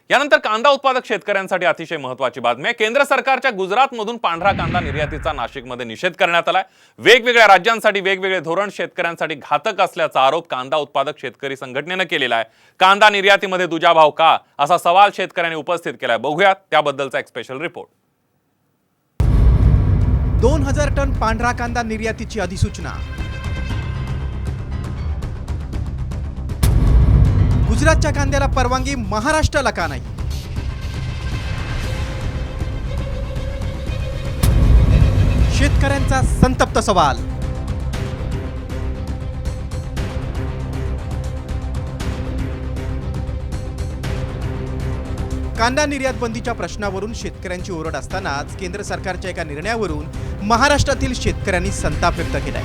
यानंतर कांदा उत्पादक शेतकऱ्यांसाठी अतिशय महत्त्वाची बातमी आहे। केंद्र सरकारच्या गुजरातमधून पांढरा कांदा निर्यातीचा नाशिकमध्ये निषेध करण्यात आलाय। वेगवेगळ्या राज्यांसाठी वेगवेगळे धोरण शेतकऱ्यांसाठी घातक असल्याचा आरोप कांदा उत्पादक शेतकरी संघटनेने केलेला आहे। कांदा निर्यातीमध्ये दुजाभाव का असा सवाल शेतकऱ्यांनी उपस्थित केलाय। बघूयात त्याबद्दलचा एक स्पेशल रिपोर्ट। 2000 टन पांढरा कांदा निर्यातीची अधिसूचना। गुजरातच्या कांद्याला परवानगी, महाराष्ट्राला का नाही? शेतकऱ्यांचा संतप्त सवाल। कांदा निर्यात बंदीच्या प्रश्नावरून शेतकऱ्यांची ओरड असतानाच केंद्र सरकारच्या एका निर्णयावरून महाराष्ट्रातील शेतकऱ्यांनी संताप व्यक्त केलाय।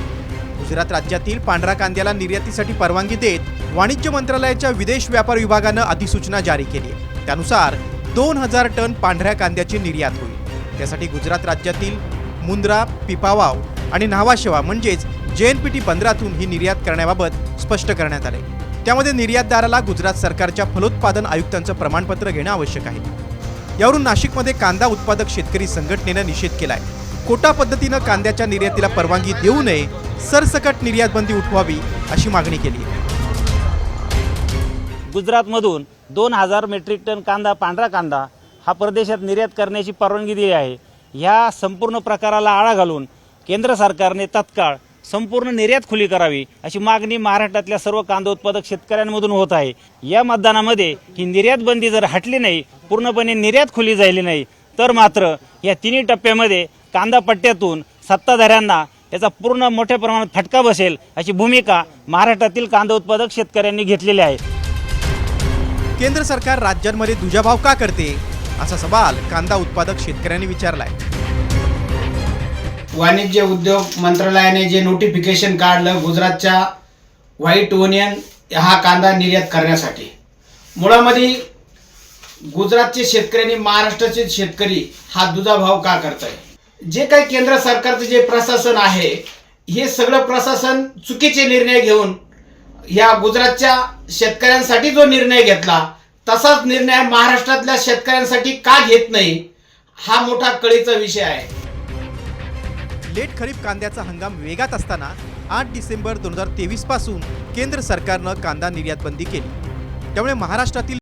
गुजरात राज्यातील पांढरा कांद्याला निर्यातीसाठी परवानगी देत वाणिज्य मंत्रालयाच्या विदेश व्यापार विभागानं अधिसूचना जारी केली आहे। त्यानुसार 2000 टन पांढऱ्या कांद्याची निर्यात होईल। त्यासाठी गुजरात राज्यातील मुंद्रा, पिपावाव आणि न्हावाशेवा म्हणजेच JNPT बंदरातून ही निर्यात करण्याबाबत स्पष्ट करण्यात आले। त्यामध्ये निर्यातदाराला गुजरात सरकारच्या फलोत्पादन आयुक्तांचं प्रमाणपत्र घेणं आवश्यक आहे। यावरून नाशिकमध्ये कांदा उत्पादक शेतकरी संघटनेनं निषेध केलाय। कोटा पद्धतीनं कांद्याच्या निर्यातीला परवानगी देऊ नये, सरसकट निर्यात बंदी उठवावी अशी मागणी केली आहे। गुजरातमधून 2000 मेट्रिक टन कांदा, पांढरा कांदा हा परदेशात निर्यात करण्याची परवानगी दिली आहे। ह्या संपूर्ण प्रकाराला आळा घालून केंद्र सरकारने तत्काळ संपूर्ण निर्यात खुली करावी अशी मागणी महाराष्ट्रातल्या सर्व कांदा उत्पादक शेतकऱ्यांमधून होत आहे। या मतदानामध्ये ही निर्यात बंदी जर हटली नाही, पूर्णपणे निर्यात खुली झाली नाही, तर मात्र या तिन्ही टप्प्यामध्ये कांदा पट्ट्यातून सत्ताधाऱ्यांना याचा पूर्ण मोठ्या प्रमाणात फटका बसेल अशी भूमिका महाराष्ट्रातील कांदा उत्पादक शेतकऱ्यांनी घेतलेली आहे। केंद्र सरकार राज्यांमध्ये दुजाभाव का करते असा सवाल कांदा उत्पादक शेतकऱ्यांनी विचारलाय। वाणिज्य उद्योग मंत्रालयाने जे नोटिफिकेशन काढलं गुजरातच्या व्हाईट ओनियन हा कांदा निर्यात करण्यासाठी, मुळामध्ये गुजरातचे शेतकरी आणि महाराष्ट्राचे शेतकरी हा दुजाभाव का करत आहे? जे काही केंद्र सरकारचं जे प्रशासन आहे, हे सगळं प्रशासन चुकीचे निर्णय घेऊन या गुजरातच्या शेतकऱ्यांसाठी जो निर्णय घेतला तसाच निर्णय महाराष्ट्रातल्या शेतकऱ्यांसाठी का घेत नाही, हा मोठा कळीचा विषय आहे। लेट खरीप कांद्याचा हंगाम वेगात असताना 8 डिसेंबर 2023 पासून केंद्र सरकारनं कांदा निर्यात बंदी केली। त्यामुळे महाराष्ट्रातील